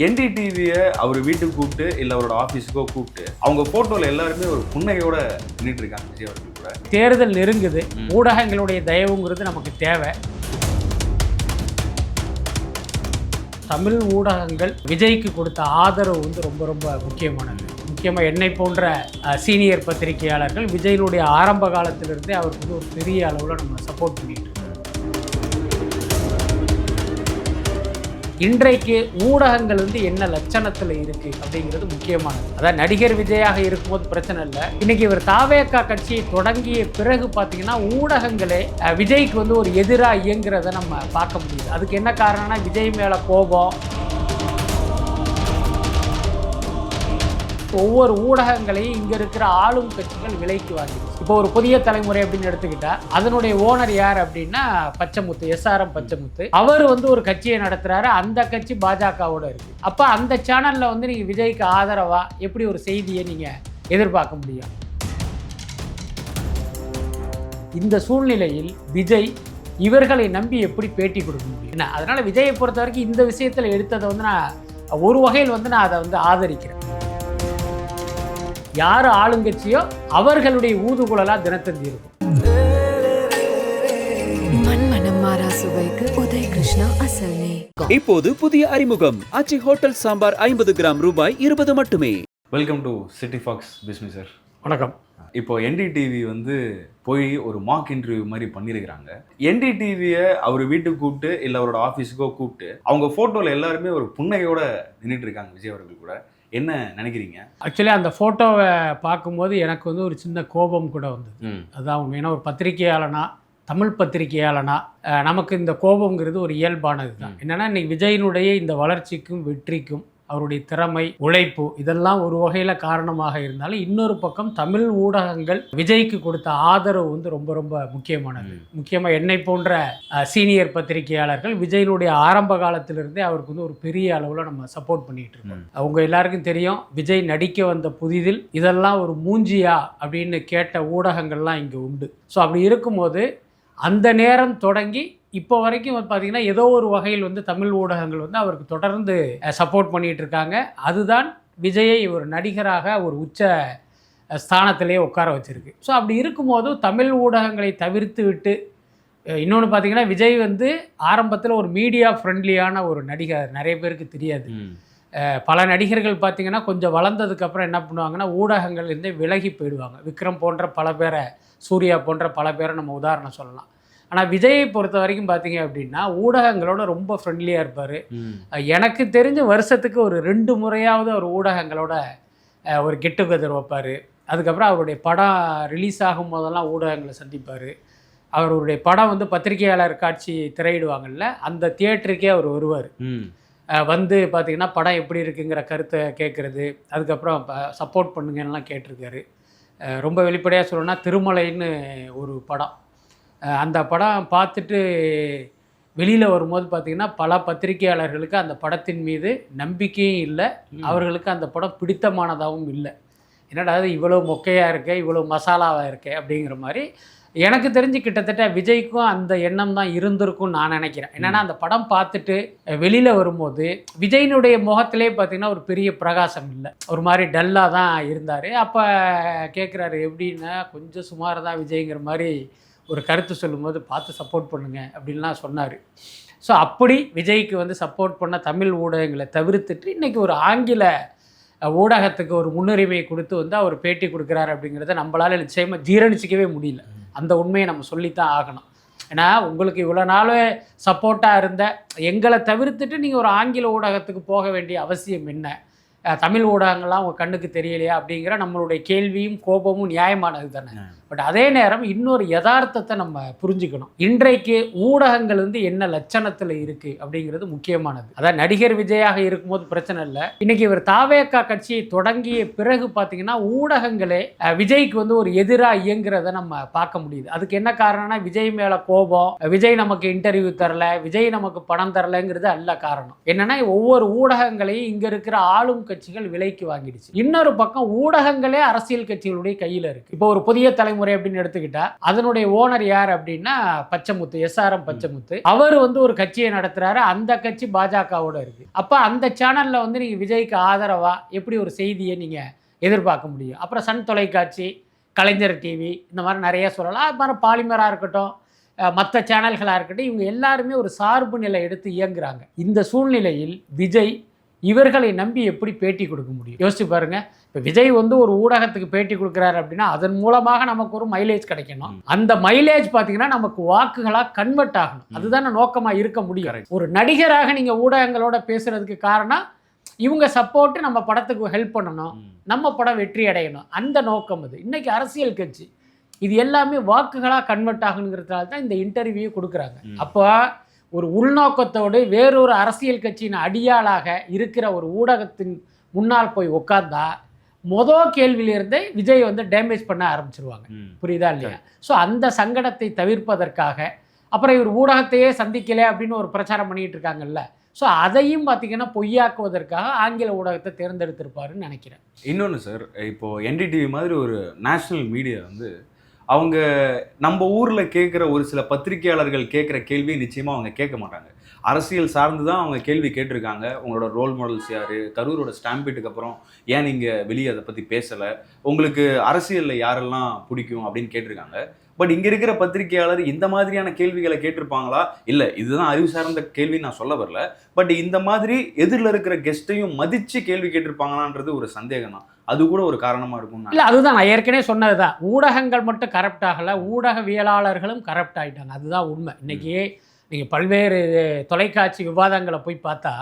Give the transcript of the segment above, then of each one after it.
என்டிடிவியை அவர் வீட்டுக்கு கூப்பிட்டு இல்லை அவரோட ஆஃபீஸுக்கோ கூப்பிட்டு அவங்க ஃபோட்டோவில் எல்லாருமே ஒரு புன்னையோட நின்றுட்டு இருக்காங்க விஜய் அவர்கள் கூட. தேர்தல் நெருங்குது, ஊடகங்களுடைய தயவுங்கிறது நமக்கு தேவை. தமிழ் ஊடகங்கள் விஜய்க்கு கொடுத்த ஆதரவு வந்து ரொம்ப ரொம்ப முக்கியமானது. முக்கியமாக என்னை போன்ற சீனியர் பத்திரிகையாளர்கள் விஜயினுடைய ஆரம்ப காலத்திலிருந்தே அவருக்கு வந்து ஒரு பெரிய அளவில் நம்ம சப்போர்ட் பண்ணிட்டு இருக்கோம். இன்றைக்கு ஊடகங்கள் வந்து என்ன லட்சணத்தில் இருக்குது அப்படிங்கிறது முக்கியமானது. அதாவது நடிகர் விஜயாக இருக்கும்போது பிரச்சனை இல்லை. இன்னைக்கு இவர் தாவேகா கட்சியை தொடங்கிய பிறகு பார்த்தீங்கன்னா ஊடகங்களே விஜய்க்கு வந்து ஒரு எதிராக இயங்குறத நம்ம பார்க்க முடியுது. அதுக்கு என்ன காரணம்னா விஜய் மேலே கோபம். ஒவ்வொரு ஊடகங்களையும் இங்கே இருக்கிற ஆளும் கட்சிகள் விலைக்கு வாங்கிடுச்சு. இப்போ ஒரு புதிய தலைமுறை அப்படின்னு எடுத்துக்கிட்டா அதனுடைய ஓனர் யார் அப்படின்னா பச்சைமுத்து, SRM பச்சைமுத்து. அவர் வந்து ஒரு கட்சியை நடத்துறாரு, அந்த கட்சி பாஜகவோட இருக்கு. அப்போ அந்த சேனலில் வந்து நீங்கள் விஜய்க்கு ஆதரவா எப்படி ஒரு செய்தியை நீங்கள் எதிர்பார்க்க முடியும்? இந்த சூழ்நிலையில் விஜய் இவர்களை நம்பி எப்படி பேட்டி கொடுக்க முடியும்? என்ன அதனால விஜயை பொறுத்த வரைக்கும் இந்த விஷயத்தில் எடுத்ததை வந்து நான் ஒரு வகையில் வந்து நான் அதை வந்து ஆதரிக்கிறேன். யார் ஆளுங்கட்சியோ அவர்களுடைய ஊதுகுழலா தினத்தந்தி இருக்கும். இப்போது புதிய அறிமுகம் ஆச்சி ஹோட்டல் சாம்பார் 50 கிராம் ரூபாய் 20 மட்டுமே. Welcome to city fox Bismi sir. வணக்கம். இப்போ என்டிடிவி வந்து போய் ஒரு மாக் இன்டர்வியூ மாதிரி பண்ணியிருக்கிறாங்க. என்டிடிவியை அவர் வீட்டுக்கு கூப்பிட்டு இல்லை அவரோட ஆஃபீஸுக்கோ கூப்பிட்டு அவங்க ஃபோட்டோவில் எல்லாருமே ஒரு புன்னையோட நின்றுட்டு இருக்காங்க விஜய் அவர்கள் கூட. என்ன நினைக்கிறீங்க? ஆக்சுவலி அந்த ஃபோட்டோவை பார்க்கும்போது எனக்கு வந்து ஒரு சின்ன கோபம் கூட வந்தது. அதான் ஏன்னா ஒரு பத்திரிகையாளனா, தமிழ் பத்திரிகையாளனா நமக்கு இந்த கோபங்கிறது ஒரு இயல்பானது தான். என்னென்னா இன்னைக்கு விஜயினுடைய இந்த வளர்ச்சிக்கும் வெற்றிக்கும் அவருடைய திறமை, உழைப்பு இதெல்லாம் ஒரு வகையில் காரணமாக இருந்தாலும் இன்னொரு பக்கம் தமிழ் ஊடகங்கள் விஜய்க்கு கொடுத்த ஆதரவு வந்து ரொம்ப ரொம்ப முக்கியமானது. முக்கியமாக என்னை போன்ற சீனியர் பத்திரிகையாளர்கள் விஜயினுடைய ஆரம்ப காலத்திலிருந்தே அவருக்கு வந்து ஒரு பெரிய அளவில் நம்ம சப்போர்ட் பண்ணிட்டு இருக்கோம். அவங்க எல்லாருக்கும் தெரியும், விஜய் நடிக்க வந்த புதிதில் இதெல்லாம் ஒரு மூஞ்சியா அப்படின்னு கேட்ட ஊடகங்கள்லாம் இங்கே உண்டு. ஸோ அப்படி இருக்கும்போது அந்த நேரம் தொடங்கி இப்போ வரைக்கும் பார்த்தீங்கன்னா ஏதோ ஒரு வகையில் வந்து தமிழ் ஊடகங்கள் வந்து அவருக்கு தொடர்ந்து சப்போர்ட் பண்ணிகிட்டு இருக்காங்க. அதுதான் விஜயை ஒரு நடிகராக ஒரு உச்ச ஸ்தானத்திலே உட்கார வச்சுருக்கு. ஸோ அப்படி இருக்கும்போது தமிழ் ஊடகங்களை தவிர்த்து விட்டு இன்னொன்று பார்த்தீங்கன்னா விஜய் வந்து ஆரம்பத்தில் ஒரு மீடியா ஃப்ரெண்ட்லியான ஒரு நடிகர், நிறைய பேருக்கு தெரியாது. பல நடிகர்கள் பார்த்திங்கன்னா கொஞ்சம் வளர்ந்ததுக்கப்புறம் என்ன பண்ணுவாங்கன்னா ஊடகங்கள்லேருந்தே விலகி போயிடுவாங்க. விக்ரம் போன்ற பல பேரை, சூர்யா போன்ற பல பேரை நம்ம உதாரணம் சொல்லலாம். ஆனால் விஜயை பொறுத்த வரைக்கும் பார்த்தீங்க அப்படின்னா ஊடகங்களோட ரொம்ப ஃப்ரெண்ட்லியாக இருப்பார். எனக்கு தெரிஞ்ச வருஷத்துக்கு ஒரு 2 முறையாவது அவர் ஊடகங்களோட ஒரு கெட் டுகெதர் வைப்பார். அதுக்கப்புறம் அவருடைய படம் ரிலீஸ் ஆகும் போதெல்லாம் ஊடகங்களை சந்திப்பார். அவருடைய படம் வந்து பத்திரிகையாளர் காட்சி திரையிடுவாங்கள்ல, அந்த தியேட்டருக்கே அவர் வருவார். வந்து பார்த்திங்கன்னா படம் எப்படி இருக்குங்கிற கருத்தை கேட்குறது, அதுக்கப்புறம் சப்போர்ட் பண்ணுங்கன்னெலாம் கேட்டிருக்காரு. ரொம்ப வெளிப்படையாக சொல்லணும்னா திருமலைன்னு ஒரு படம், அந்த படம் பார்த்துட்டு வெளியில் வரும்போது பார்த்திங்கன்னா பல பத்திரிகையாளர்களுக்கு அந்த படத்தின் மீது நம்பிக்கையும் இல்லை, அவர்களுக்கு அந்த படம் பிடித்தமானதாகவும் இல்லை. என்னடா அது இவ்வளோ மொக்கையாக இருக்கே, இவ்வளோ மசாலாவாக இருக்கே அப்படிங்கிற மாதிரி எனக்கு தெரிஞ்சு கிட்டத்தட்ட விஜய்க்கும் அந்த எண்ணம் தான் இருந்திருக்கும்னு நான் நினைக்கிறேன். என்னென்னா அந்த படம் பார்த்துட்டு வெளியில் வரும்போது விஜயினுடைய முகத்திலே பார்த்திங்கன்னா ஒரு பெரிய பிரகாசம் இல்லை, ஒரு மாதிரி டல்லாக தான் இருந்தார். அப்போ கேட்குறாரு எப்படின்னா கொஞ்சம் சுமார் தான் விஜய்ங்கிற மாதிரி ஒரு கருத்து சொல்லும்போது பார்த்து சப்போர்ட் பண்ணுங்க அப்படின்லாம் சொன்னார். ஸோ அப்படி விஜய்க்கு வந்து சப்போர்ட் பண்ண தமிழ் ஊடகங்களை தவிர்த்துட்டு இன்றைக்கி ஒரு ஆங்கில ஊடகத்துக்கு ஒரு முன்னுரிமை கொடுத்து வந்து அவர் பேட்டி கொடுக்குறாரு அப்படிங்கிறத நம்மளால் நிச்சயமாக ஜீரணிச்சிக்கவே முடியல. அந்த உண்மையை நம்ம சொல்லித்தான் ஆகணும். ஏன்னா உங்களுக்கு இவ்வளோ நாள் சப்போர்ட்டாக இருந்த எங்களை தவிர்த்துட்டு நீங்கள் ஒரு ஆங்கில ஊடகத்துக்கு போக வேண்டிய அவசியம் என்ன? தமிழ் ஊடகங்கள்லாம் உங்கள் கண்ணுக்கு தெரியலையா அப்படிங்கிற நம்மளுடைய கேள்வியும் கோபமும் நியாயமானது தானே. பட் அதே நேரம் இன்னொரு யதார்த்தத்தை நம்ம புரிஞ்சுக்கணும். இன்றைக்கு ஊடகங்கள் வந்து என்ன லட்சணத்தில் இருக்குது அப்படிங்கிறது முக்கியமானது. அதாவது நடிகர் விஜயாக இருக்கும்போது பிரச்சனை இல்லை. இன்றைக்கி இவர் தாவேகா கட்சியை தொடங்கிய பிறகு பார்த்தீங்கன்னா ஊடகங்களே விஜய்க்கு வந்து ஒரு எதிராக இயங்குறத நம்ம பார்க்க முடியுது. அதுக்கு என்ன காரணம்னா விஜய் மேலே கோபம், விஜய் நமக்கு இன்டர்வியூ தரல, விஜய் நமக்கு பணம் தரலைங்கிறது அல்ல காரணம். என்னென்னா ஒவ்வொரு ஊடகங்களையும் இங்கே இருக்கிற ஆளும் கட்சிகள் விலைக்கு வாங்கிடுச்சு. இன்னொரு பக்கம் ஊடகங்களே அரசியல் கட்சிகளுடைய கையில் இருக்குது. இப்போ ஒரு புதிய தலைமுறை முறை அப்படின்னு எடுத்துக்கிட்டா அதனுடைய ஓனர் யார் அப்படின்னா பச்சைமுத்து, SRM பச்சைமுத்து. அவர் வந்து ஒரு கட்சியை நடத்துறாரு, அந்த கட்சி பாஜகவோட இருக்கு. அப்ப அந்த சேனல்ல வந்து நீங்க விஜய்க்கு ஆதரவா எப்படி ஒரு செய்தியை நீங்க எதிர்பார்க்க முடியும்? அப்புறம் சன் தொலைக்காட்சி, கலைஞர் டிவி, இந்த மாதிரி நிறைய சொல்லலாம். அது மாதிரி பாலிமராக இருக்கட்டும், மற்ற சேனல்களாக இருக்கட்டும், இவங்க எல்லாருமே ஒரு சார்பு நிலை எடுத்து இயங்குறாங்க. இந்த சூழ்நிலையில் விஜய் இவர்களை நம்பி எப்படி பேட்டி கொடுக்க முடியும்? யோசிச்சு பாருங்க. இப்போ விஜய் வந்து ஒரு ஊடகத்துக்கு பேட்டி கொடுக்குறாரு அப்படின்னா அதன் மூலமாக நமக்கு ஒரு மைலேஜ் கிடைக்கணும். அந்த மைலேஜ் பார்த்தீங்கன்னா நமக்கு வாக்குகளாக கன்வெர்ட் ஆகணும். அதுதானே நோக்கமாக இருக்க முடியும். ஒரு நடிகராக நீங்கள் ஊடகங்களோட பேசுறதுக்கு காரணம் இவங்க சப்போர்ட்டு நம்ம படத்துக்கு ஹெல்ப் பண்ணணும், நம்ம படம் வெற்றி அடையணும், அந்த நோக்கம் அது. இன்னைக்கு அரசியல் கட்சி இது எல்லாமே வாக்குகளாக கன்வெர்ட் ஆகணுங்கிறதுனால தான் இந்த இன்டர்வியூ கொடுக்குறாங்க. அப்போ ஒரு உள்நோக்கத்தோடு வேறொரு அரசியல் கட்சியின் அடியாளாக இருக்கிற ஒரு ஊடகத்தின் முன்னால் போய் உட்கார்ந்தா மொதல் கேள்வியிலிருந்தே விஜய் வந்து டேமேஜ் பண்ண ஆரம்பிச்சிருவாங்க. புரியுதா இல்லையா? ஸோ அந்த சங்கடத்தை தவிர்ப்பதற்காக அப்புறம் இவர் ஊடகத்தையே சந்திக்கலை அப்படின்னு ஒரு பிரச்சாரம் பண்ணிட்டு இருக்காங்கல்ல. ஸோ அதையும் பார்த்தீங்கன்னா பொய்யாக்குவதற்காக ஆங்கில ஊடகத்தை தேர்ந்தெடுத்திருப்பாருன்னு நினைக்கிறேன். இன்னொன்று சார், இப்போது NDTV மாதிரி ஒரு நேஷ்னல் மீடியா வந்து அவங்க நம்ம ஊரில் கேட்குற ஒரு சில பத்திரிகையாளர்கள் கேட்குற கேள்வியை நிச்சயமாக அவங்க கேட்க மாட்டாங்க. அரசியல் சார்ந்து தான் அவங்க கேள்வி கேட்டிருக்காங்க. உங்களோட ரோல் மாடல்ஸ் யார், கரூரோட ஸ்டாம்பீட்டுக்கு அப்புறம் ஏன் நீங்கள் வெளியே அதை பற்றி பேசலை, உங்களுக்கு அரசியலில் யாரெல்லாம் பிடிக்கும் அப்படின்னு கேட்டிருக்காங்க. பட் இங்கே இருக்கிற பத்திரிகையாளர் இந்த மாதிரியான கேள்விகளை கேட்டிருப்பாங்களா? இல்லை, இதுதான் அறிவு சார்ந்த கேள்வி நான் சொல்ல வரல. பட் இந்த மாதிரி எதிரில் இருக்கிற கெஸ்ட்டையும் மதித்து கேள்வி கேட்டிருப்பாங்களான்றது ஒரு சந்தேகம் தான். அது கூட ஒரு காரணமாக இருக்கும். இல்லை, அதுதான் நான் ஏற்கனவே சொன்னது தான். ஊடகங்கள் மட்டும் கரப்ட் ஆகலை, ஊடகவியலாளர்களும் கரப்ட் ஆகிட்டாங்க. அதுதான் உண்மை. இன்றைக்கி நீங்கள் பல்வேறு தொலைக்காட்சி விவாதங்களை போய் பார்த்தா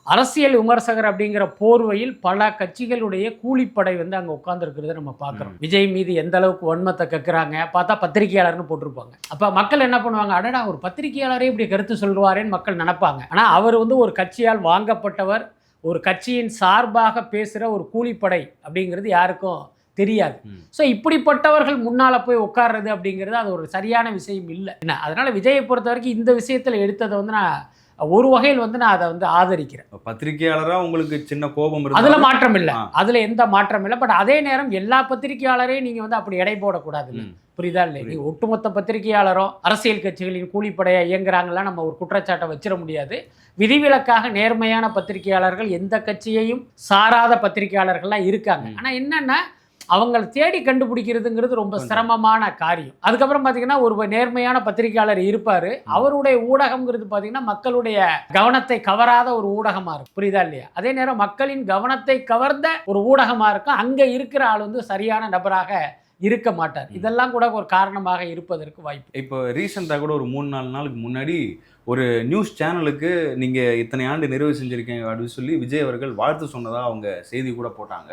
அரசியல் விமர்சகர் அப்படிங்கிற போர்வையில் பல கட்சிகளுடைய கூலிப்படை வந்து அங்கே உட்கார்ந்துருக்கிறத நம்ம பார்க்குறோம். விஜய் மீது எந்த அளவுக்கு வன்மத்தை கக்குறாங்க பார்த்தா பத்திரிகையாளர்னு போட்டிருப்பாங்க. அப்போ மக்கள் என்ன பண்ணுவாங்க, அடடா ஒரு பத்திரிகையாளரே இப்படி கருத்து சொல்வாரேன்னு மக்கள் நினைப்பாங்க. ஆனால் அவர் வந்து ஒரு கட்சியால் வாங்கப்பட்டவர், ஒரு கட்சியின் சார்பாக பேசுகிற ஒரு கூலிப்படை அப்படிங்கிறது யாருக்கும் தெரியாது. ஸோ இப்படிப்பட்டவர்கள் முன்னால் போய் உட்கார்றது அப்படிங்கிறது அது ஒரு சரியான விஷயம் இல்லை. என்ன அதனால் விஜயை பொறுத்த வரைக்கும் இந்த விஷயத்தில் எடுத்ததை வந்து நான் ஒரு வகையில் வந்து நான் அதை வந்து ஆதரிக்கிறேன். பத்திரிகையாளராக உங்களுக்கு சின்ன கோபம் இருக்கு, அதில் மாற்றம் இல்லை, அதில் எந்த மாற்றம் இல்லை. பட் அதே நேரம் எல்லா பத்திரிகையாளரையும் நீங்கள் வந்து அப்படி எடை போடக்கூடாது. புரியுதா இல்லை? நீங்கள் ஒட்டுமொத்த பத்திரிகையாளரும் அரசியல் கட்சிகளின் கூலிப்படையை இயங்குறாங்களா நம்ம ஒரு குற்றச்சாட்டை வச்சிட முடியாது. விதிவிலக்காக நேர்மையான பத்திரிகையாளர்கள், எந்த கட்சியையும் சாராத பத்திரிகையாளர்கள்லாம் இருக்காங்க. ஆனால் என்னென்னா அவங்களை தேடி கண்டுபிடிக்கிறதுங்கிறது ரொம்ப சிரமமான காரியம். அதுக்கப்புறம் பார்த்தீங்கன்னா ஒரு நேர்மையான பத்திரிகையாளர் இருப்பார், அவருடைய ஊடகம்ங்கிறது பார்த்தீங்கன்னா மக்களுடைய கவனத்தை கவராத ஒரு ஊடகமாக இருக்கும். புரியுதா இல்லையா? அதே நேரம் மக்களின் கவனத்தை கவர்ந்த ஒரு ஊடகமாக இருக்கும். அங்கே இருக்கிற ஆள் வந்து சரியான நபராக இருக்க மாட்டார். இதெல்லாம் கூட ஒரு காரணமாக இருப்பதற்கு வாய்ப்பு. இப்போ ரீசெண்டாக கூட ஒரு 3-4 நாளுக்கு முன்னாடி ஒரு நியூஸ் சேனலுக்கு நீங்கள் இத்தனை ஆண்டு நிறைவு செஞ்சுருக்கீங்க அப்படின்னு சொல்லி விஜய் அவர்கள் வாழ்த்து சொன்னதாக அவங்க செய்தி கூட போட்டாங்க.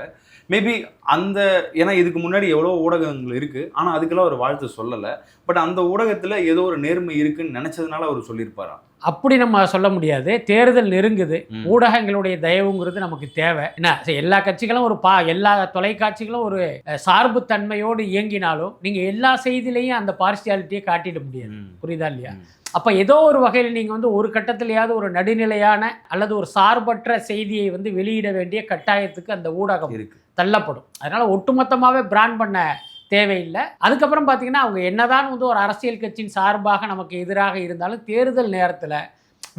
மேபி அந்த ஏன்னா இதுக்கு முன்னாடி எவ்வளோ ஊடகங்கள் இருக்குது, ஆனால் அதுக்கெல்லாம் ஒரு வாழ்த்து சொல்லலை. பட் அந்த ஊடகத்தில் ஏதோ ஒரு நேர்மை இருக்குன்னு நினச்சதுனால அவர் சொல்லியிருப்பாரா? அப்படி நம்ம சொல்ல முடியாது. தேர்தல் நெருங்குது, ஊடகங்களுடைய தயவுங்கிறது நமக்கு தேவை. என்ன எல்லா கட்சிகளும் எல்லா தொலைக்காட்சிகளும் ஒரு சார்பு தன்மையோடு இயங்கினாலும் நீங்கள் எல்லா செய்திலையும் அந்த பார்சியாலிட்டியை காட்டிட முடியாது. புரியுதா இல்லையா? அப்போ ஏதோ ஒரு வகையில் நீங்கள் வந்து ஒரு கட்டத்திலேயாவது ஒரு நடுநிலையான அல்லது ஒரு சார்பற்ற செய்தியை வந்து வெளியிட வேண்டிய கட்டாயத்துக்கு அந்த ஊடகம் தள்ளப்படும். அதனால் ஒட்டுமொத்தமாகவே பிராண்ட் பண்ண தேவையில்லை. அதுக்கப்புறம் பார்த்தீங்கன்னா அவங்க என்னதான் வந்து ஒரு அரசியல் கட்சியின் சார்பாக நமக்கு எதிராக இருந்தாலும் தேர்தல் நேரத்தில்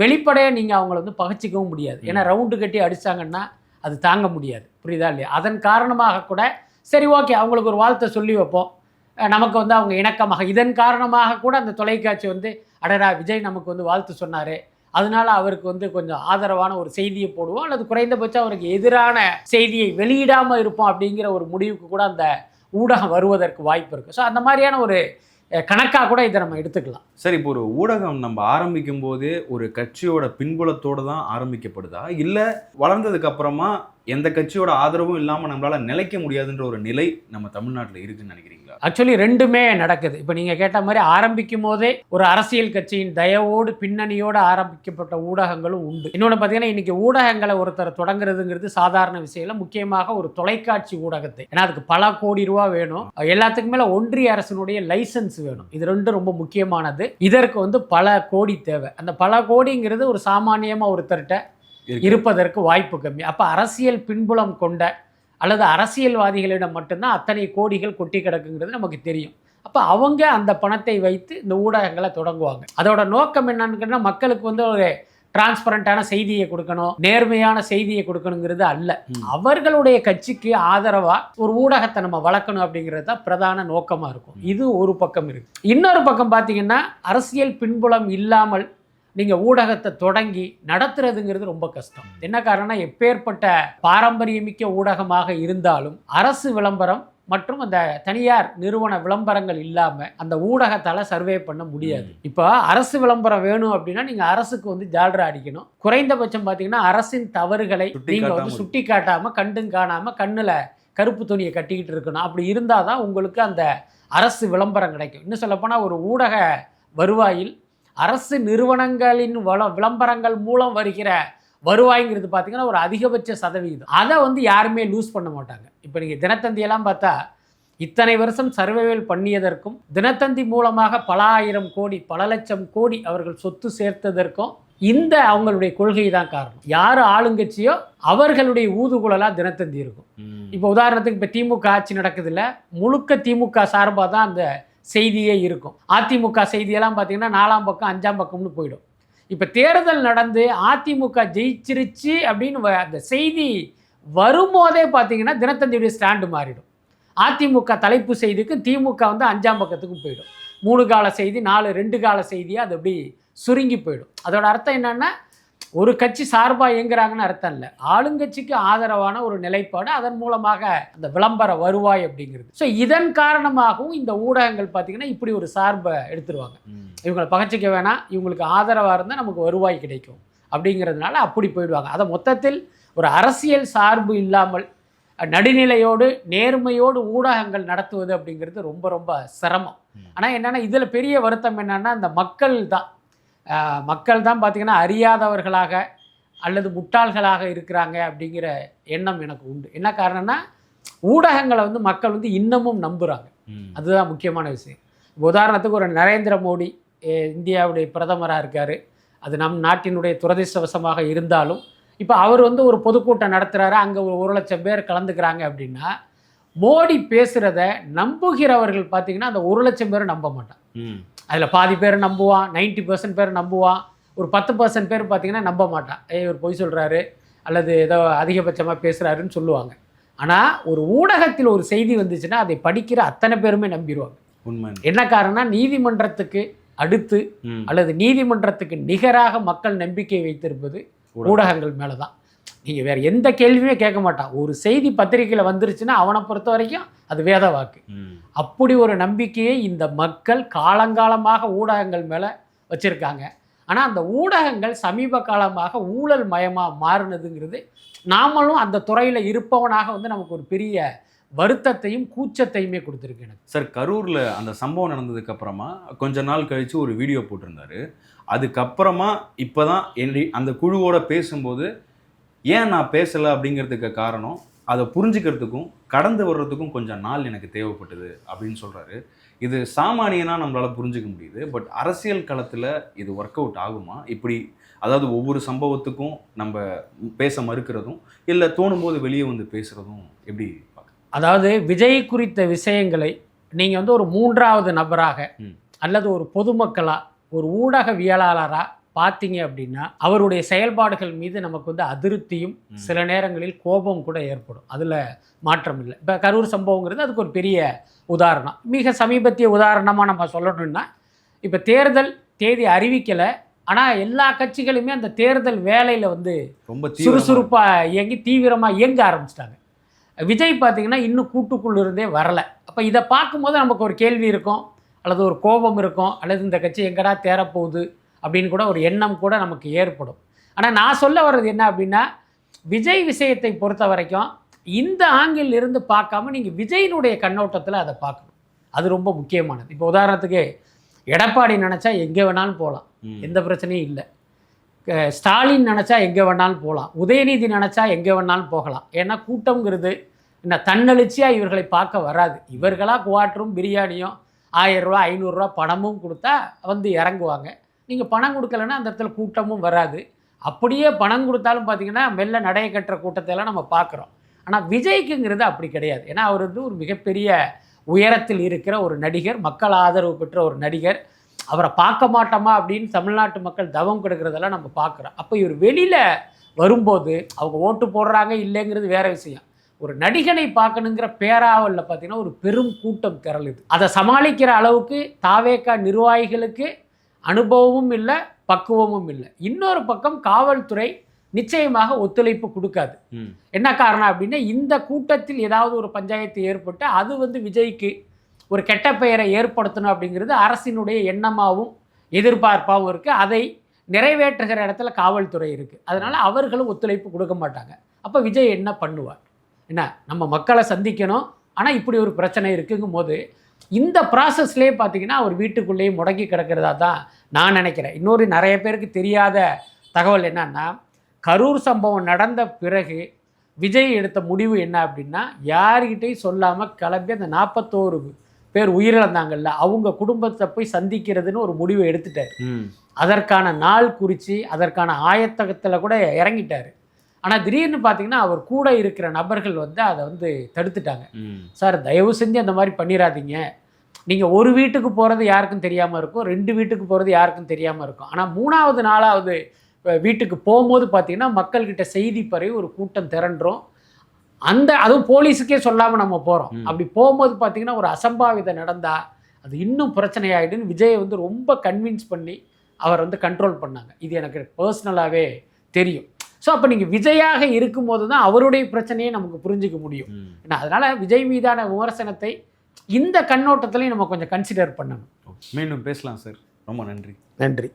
வெளிப்படையாக நீங்கள் அவங்கள வந்து பகச்சிக்கவும் முடியாது. ஏன்னா ரவுண்டு கட்டி அடித்தாங்கன்னா அது தாங்க முடியாது. புரியுதா இல்லையா? அதன் காரணமாக கூட சரி ஓகே அவங்களுக்கு ஒரு வாழ்த்தை சொல்லி வைப்போம், நமக்கு வந்து அவங்க இணக்கமாக, இதன் காரணமாக கூட அந்த தொலைக்காட்சி வந்து அடடா விஜய் நமக்கு வந்து வாழ்த்து சொன்னார், அதனால அவருக்கு வந்து கொஞ்சம் ஆதரவான ஒரு செய்தியை போடுவோம் அல்லது குறைந்தபட்சம் அவருக்கு எதிரான செய்தியை வெளியிடாமல் இருப்போம் அப்படிங்கிற ஒரு முடிவுக்கு கூட அந்த ஊடகம் வருவதற்கு வாய்ப்பு இருக்குது. ஸோ அந்த மாதிரியான ஒரு கணக்காக கூட இதை நம்ம எடுத்துக்கலாம். சரி, இப்போ ஒரு ஊடகம் நம்ம ஆரம்பிக்கும் போதே ஒரு கட்சியோட பின்புலத்தோடு தான் ஆரம்பிக்கப்படுதா, இல்லை வளர்ந்ததுக்கு அப்புறமா எந்த கட்சியோட ஆதரவும் இல்லாமல் நம்மளால் நிலைக்க முடியாதுன்ற ஒரு நிலை நம்ம தமிழ்நாட்டில் இருக்குன்னு நினைக்கிறீங்களா? ஆக்சுவலி ரெண்டுமே நடக்குது. இப்போ நீங்கள் கேட்ட மாதிரி ஆரம்பிக்கும் போதே ஒரு அரசியல் கட்சியின் தயவோடு பின்னணியோடு ஆரம்பிக்கப்பட்ட ஊடகங்களும் உண்டு. இன்னொன்று பார்த்தீங்கன்னா இன்றைக்கி ஊடகங்களை ஒருத்தர் தொடங்குறதுங்கிறது சாதாரண விஷயம் இல்லை. முக்கியமாக ஒரு தொலைக்காட்சி ஊடகத்தை, ஏன்னா அதுக்கு பல கோடி ரூபா வேணும், எல்லாத்துக்கு மேலே ஒன்றிய அரசினுடைய லைசன்ஸ் வேணும். இது ரெண்டும் ரொம்ப முக்கியமானது. இதற்கு வந்து பல கோடி தேவை. அந்த பல கோடிங்கிறது ஒரு சாமானியமாக ஒருத்தர்கிட்ட இருப்பதற்கு வாய்ப்பு கம்மி. அப்போ அரசியல் பின்புலம் கொண்ட அல்லது அரசியல்வாதிகளிடம் மட்டும்தான் அத்தனை கோடிகள் கொட்டி கிடக்குங்கிறது நமக்கு தெரியும். அப்போ அவங்க அந்த பணத்தை வைத்து இந்த ஊடகங்களை தொடங்குவாங்க. அதோட நோக்கம் என்னன்னு கேட்டால் மக்களுக்கு வந்து ஒரு டிரான்ஸ்பரண்டான செய்தியை கொடுக்கணும், நேர்மையான செய்தியை கொடுக்கணுங்கிறது அல்ல. அவர்களுடைய கட்சிக்கு ஆதரவாக ஒரு ஊடகத்தை நம்ம வளர்க்கணும் அப்படிங்கிறது தான் பிரதான நோக்கமாக இருக்கும். இது ஒரு பக்கம் இருக்கு. இன்னொரு பக்கம் பார்த்தீங்கன்னா அரசியல் பின்புலம் இல்லாமல் நீங்கள் ஊடகத்தை தொடங்கி நடத்துறதுங்கிறது ரொம்ப கஷ்டம். என்ன காரணம், எப்பேற்பட்ட பாரம்பரியமிக்க ஊடகமாக இருந்தாலும் அரசு விளம்பரம் மற்றும் அந்த தனியார் நிறுவன விளம்பரங்கள் இல்லாமல் அந்த ஊடகத்தால் சர்வே பண்ண முடியாது. இப்போ அரசு விளம்பரம் வேணும் அப்படின்னா நீங்கள் அரசுக்கு வந்து ஜால்ரா அடிக்கணும். குறைந்தபட்சம் பார்த்தீங்கன்னா அரசின் தவறுகளை நீங்கள் வந்து சுட்டி காட்டாமல் கண்டும் காணாமல் கண்ணில் கருப்பு துணியை கட்டிக்கிட்டு இருக்கணும். அப்படி இருந்தால் தான் உங்களுக்கு அந்த அரசு விளம்பரம் கிடைக்கும். இன்னும் சொல்லப்போனால் ஒரு ஊடக வருவாயில் அரசு நிறுவனங்களின் விளம்பரங்கள் மூலம் வருகிற வருவாய்ங்கிறது பார்த்தீங்கன்னா ஒரு அதிகபட்ச சதவீதம். அதை வந்து யாருமே லூஸ் பண்ண மாட்டாங்க. இப்போ நீங்கள் தினத்தந்தியெல்லாம் பார்த்தா இத்தனை வருஷம் சர்வைவல் பண்ணியதற்கும் தினத்தந்தி மூலமாக பல ஆயிரம் கோடி பல லட்சம் கோடி அவர்கள் சொத்து சேர்த்ததற்கும் இந்த அவங்களுடைய கொள்கை தான் காரணம். யார் ஆளுங்கட்சியோ அவர்களுடைய ஊதுகுழலாக தினத்தந்தி இருக்கும். இப்போ உதாரணத்துக்கு இப்போ திமுக ஆட்சி நடக்குதுல்ல, முழுக்க திமுக சார்பாக தான் அந்த செய்தியே இருக்கும். அதிமுக செய்தியெல்லாம் பார்த்தீங்கன்னா 4ஆம் பக்கம் 5ஆம் பக்கம்னு போயிடும். இப்போ தேர்தல் நடந்து அதிமுக ஜெயிச்சிருச்சு அப்படின்னு அந்த செய்தி வரும்போதே பார்த்தீங்கன்னா தினத்தந்தியுடைய ஸ்டாண்டு மாறிடும். அதிமுக தலைப்பு செய்திக்கு திமுக வந்து 5ஆம் பக்கத்துக்கும் போயிடும். 3 கால செய்தி 2 கால செய்தியாக அது அப்படி சுருங்கி போயிடும். அதோட அர்த்தம் என்னென்னா ஒரு கட்சி சார்பாக இயங்குறாங்கன்னு அர்த்தம் இல்லை, ஆளுங்கட்சிக்கு ஆதரவான ஒரு நிலைப்பாடு, அதன் மூலமாக அந்த விளம்பர வருவாய் அப்படிங்கிறது. ஸோ இதன் காரணமாகவும் இந்த ஊடகங்கள் பார்த்திங்கன்னா இப்படி ஒரு சார்பை எடுத்துருவாங்க. இவங்களை பகச்சிக்க வேணாம், இவங்களுக்கு ஆதரவாக இருந்தால் நமக்கு வருவாய் கிடைக்கும் அப்படிங்கிறதுனால அப்படி போயிடுவாங்க. அதை மொத்தத்தில் ஒரு அரசியல் சார்பு இல்லாமல் நடுநிலையோடு நேர்மையோடு ஊடகங்கள் நடத்துவது அப்படிங்கிறது ரொம்ப ரொம்ப சிரமம். ஆனால் என்னென்னா இதில் பெரிய வருத்தம் என்னென்னா இந்த மக்கள் தான் பார்த்திங்கன்னா அறியாதவர்களாக அல்லது முட்டாள்களாக இருக்கிறாங்க அப்படிங்கிற எண்ணம் எனக்கு உண்டு. என்ன காரணம்னா ஊடகங்களை வந்து மக்கள் வந்து இன்னமும் நம்புகிறாங்க. அதுதான் முக்கியமான விஷயம். உதாரணத்துக்கு ஒரு நரேந்திர மோடி இந்தியாவுடைய பிரதமராக இருக்கார். அது நம் நாட்டினுடைய துரதிர்ஷ்டவசமாக இருந்தாலும் இப்போ அவர் வந்து ஒரு பொதுக்கூட்டம் நடத்துகிறாரு, அங்கே 1,00,000 பேர் கலந்துக்கிறாங்க அப்படின்னா மோடி பேசுகிறத நம்புகிறவர்கள் பார்த்திங்கன்னா அந்த 1,00,000 பேர் நம்ப மாட்டான். அதில் பாதி பேர் நம்புவான், 90% பேர் நம்புவான், ஒரு 10% பேர் பார்த்திங்கன்னா நம்ப மாட்டான். இவர் பொய் சொல்கிறாரு அல்லது ஏதோ அதிகபட்சமாக பேசுகிறாருன்னு சொல்லுவாங்க. ஆனால் ஒரு ஊடகத்தில் ஒரு செய்தி வந்துச்சுன்னா அதை படிக்கிற அத்தனை பேருமே நம்பிடுவாங்க. உண்மை. என்ன காரணம்னா நீதிமன்றத்துக்கு அடுத்து அல்லது நீதிமன்றத்துக்கு நிகராக மக்கள் நம்பிக்கை வைத்திருப்பது ஊடகங்கள் மேலே தான். நீங்கள் வேறு எந்த கேள்வியுமே கேட்க மாட்டான். ஒரு செய்தி பத்திரிகையில் வந்துருச்சுன்னா அவனை பொறுத்த வரைக்கும் அது வேத வாக்கு. அப்படி ஒரு நம்பிக்கையை இந்த மக்கள் காலங்காலமாக ஊடகங்கள் மேலே வச்சுருக்காங்க. ஆனால் அந்த ஊடகங்கள் சமீப காலமாக ஊழல் மயமாக மாறுனதுங்கிறது நாமளும் அந்த துறையில் இருப்பவனாக வந்து நமக்கு ஒரு பெரிய வருத்தத்தையும் கூச்சத்தையுமே கொடுத்துருக்கு எனக்கு. சார், கரூரில் அந்த சம்பவம் நடந்ததுக்கப்புறமா கொஞ்ச நாள் கழித்து ஒரு வீடியோ போட்டிருந்தாரு. அதுக்கப்புறமா இப்போ தான் அந்த குழுவோட பேசும்போது ஏன் நான் பேசலை அப்படிங்கிறதுக்கு காரணம் அதை புரிஞ்சுக்கிறதுக்கும் கடந்து வர்றதுக்கும் கொஞ்சம் நாள் எனக்கு தேவைப்பட்டது அப்படின்னு சொல்கிறாரு. இது சாமானியனாக நம்மளால் புரிஞ்சுக்க முடியுது. பட் அரசியல் களத்தில் இது ஒர்க் அவுட் ஆகுமா? இப்படி அதாவது ஒவ்வொரு சம்பவத்துக்கும் நம்ம பேச மறுக்கிறதும் இல்லை தோணும்போது வெளியே வந்து பேசுகிறதும் எப்படி பார்க்க? அதாவது விஜய் குறித்த விஷயங்களை நீங்கள் வந்து ஒரு 3வது நபராக அல்லது ஒரு பொதுமக்களாக ஒரு ஊடகவியலாளராக பார்த்தீங்க அப்படின்னா அவருடைய செயல்பாடுகள் மீது நமக்கு வந்து அதிருப்தியும் சில நேரங்களில் கோபம் கூட ஏற்படும். அதில் மாற்றம் இல்லை. இப்போ கரூர் சம்பவங்கிறது அதுக்கு ஒரு பெரிய உதாரணம். மிக சமீபத்திய உதாரணமாக நம்ம சொல்லணும்னா இப்போ தேர்தல் தேதி அறிவிக்கலை, ஆனால் எல்லா கட்சிகளுமே அந்த தேர்தல் வேலையில் வந்து ரொம்ப சுறுசுறுப்பாக தீவிரமாக இயங்க ஆரம்பிச்சிட்டாங்க. விஜய் பார்த்திங்கன்னா இன்னும் கூட்டுக்குள்ளே இருந்தே வரலை. அப்போ இதை பார்க்கும்போது நமக்கு ஒரு கேள்வி இருக்கும், அல்லது ஒரு கோபம் இருக்கும், அல்லது இந்த கட்சி எங்கடா தேரப்போகுது அப்படின்னு கூட ஒரு எண்ணம் கூட நமக்கு ஏற்படும். ஆனால் நான் சொல்ல வர்றது என்ன அப்படின்னா விஜய் விஷயத்தை பொறுத்த வரைக்கும் இந்த ஆங்கிள் இருந்து பார்க்காம நீங்கள் விஜயினுடைய கண்ணோட்டத்தில் அதை பார்க்கணும். அது ரொம்ப முக்கியமானது. இப்போ உதாரணத்துக்கு எடப்பாடி நினச்சா எங்கே வேணாலும் போகலாம், எந்த பிரச்சனையும் இல்லை. ஸ்டாலின் நினச்சா எங்கே வேணாலும் போகலாம், உதயநிதி நினச்சா எங்கே வேணாலும் போகலாம். ஏன்னா கூட்டங்கிறது என்ன தன்னெழுச்சியாக இவர்களை பார்க்க வராது. இவர்களாக குவாட்டரும் பிரியாணியும் 1000 ரூபா 500 ரூபா பணமும் கொடுத்தா வந்து இறங்குவாங்க. நீங்கள் பணம் கொடுக்கலன்னா அந்த இடத்துல கூட்டமும் வராது. அப்படியே பணம் கொடுத்தாலும் பார்த்தீங்கன்னா மெல்ல நடைய கட்டுற கூட்டத்தையெல்லாம் நம்ம பார்க்குறோம். ஆனால் விஜய்க்குங்கிறது அப்படி கிடையாது. ஏன்னா அவர் வந்து ஒரு மிகப்பெரிய உயரத்தில் இருக்கிற ஒரு நடிகர், மக்கள் ஆதரவு பெற்ற ஒரு நடிகர். அவரை பார்க்க மாட்டோமா அப்படின்னு தமிழ்நாட்டு மக்கள் தவம் கெடுக்கிறதெல்லாம் நம்ம பார்க்குறோம். அப்போ இவர் வெளியில் வரும்போது அவங்க ஓட்டு போடுறாங்க இல்லைங்கிறது வேற விஷயம். ஒரு நடிகனை பார்க்கணுங்கிற பேராவலில் பார்த்தீங்கன்னா ஒரு பெரும் கூட்டம் திரளுது. அதை சமாளிக்கிற அளவுக்கு தாவேகா நிர்வாகிகளுக்கு அனுபவமும் இல்லை, பக்குவமும் இல்லை. இன்னொரு பக்கம் காவல்துறை நிச்சயமாக ஒத்துழைப்பு கொடுக்காது. என்ன காரணம் அப்படின்னா, இந்த கூட்டத்தில் ஏதாவது ஒரு பஞ்சாயத்து ஏற்பட்டு அது வந்து விஜய்க்கு ஒரு கெட்ட பெயரை ஏற்படுத்தணும் அப்படிங்கிறது அரசினுடைய எண்ணமாகவும் எதிர்பார்ப்பாகவும் இருக்குது. அதை நிறைவேற்றுகிற இடத்துல காவல்துறை இருக்குது. அதனால் அவர்களும் ஒத்துழைப்பு கொடுக்க மாட்டாங்க. அப்போ விஜய் என்ன பண்ணுவார்? என்ன, நம்ம மக்களை சந்திக்கணும், ஆனால் இப்படி ஒரு பிரச்சனை இருக்குங்கும் போது இந்த ப்ராசஸ்லேயே பார்த்தீங்கன்னா அவர் வீட்டுக்குள்ளேயே முடங்கி கிடக்கிறதா தான் நான் நினைக்கிறேன். இன்னொரு நிறைய பேருக்கு தெரியாத தகவல் என்னன்னா, கரூர் சம்பவம் நடந்த பிறகு விஜய் எடுத்த முடிவு என்ன அப்படின்னா, யார்கிட்டையும் சொல்லாமல் கிளம்பி அந்த 41 பேர் உயிரிழந்தாங்கல்ல அவங்க குடும்பத்தை போய் சந்திக்கிறதுன்னு ஒரு முடிவை எடுத்துட்டார். அதற்கான நாள் குறித்து அதற்கான ஆயத்தகத்தில் கூட இறங்கிட்டார். ஆனால் திடீர்னு பார்த்தீங்கன்னா அவர் கூட இருக்கிற நபர்கள் வந்து அதை வந்து தடுத்துட்டாங்க. சார், தயவு செஞ்சு அந்த மாதிரி பண்ணிடாதீங்க. நீங்கள் ஒரு வீட்டுக்கு போகிறது யாருக்கும் தெரியாமல் இருக்கும், 2 வீட்டுக்கு போகிறது யாருக்கும் தெரியாமல் இருக்கும். ஆனால் 3வது 4வது வீட்டுக்கு போகும்போது பார்த்தீங்கன்னா மக்கள்கிட்ட செய்தி பரவி ஒரு கூட்டம் திரண்டுரும். அதுவும் போலீஸுக்கே சொல்லாமல் நம்ம போகிறோம். அப்படி போகும்போது பார்த்தீங்கன்னா ஒரு அசம்பாவிதம் நடந்தால் அது இன்னும் பிரச்சனையாயிடுன்னு விஜயை வந்து ரொம்ப கன்வின்ஸ் பண்ணி அவர் வந்து கண்ட்ரோல் பண்ணாங்க. இது எனக்கு பர்சனலாகவே தெரியும். ஸோ அப்போ நீங்கள் விஜயாக இருக்கும்போது தான் அவருடைய பிரச்சனையை நமக்கு புரிஞ்சிக்க முடியும். ஏன்னா அதனால் விஜய் மீதான விமர்சனத்தை இந்த கண்ணோட்டத்திலையும் நம்ம கொஞ்சம் கன்சிடர் பண்ணணும். மீண்டும் பேசலாம் சார். ரொம்ப நன்றி. நன்றி.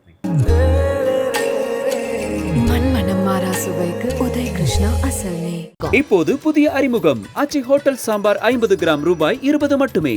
மண்மனம் மாறா சுவைக்கு உதய் கிருஷ்ணா அசல் நெய். இப்போது புதிய அறிமுகம் ஆச்சி ஹோட்டல் சாம்பார் 50 கிராம் ரூபாய் 20 மட்டுமே.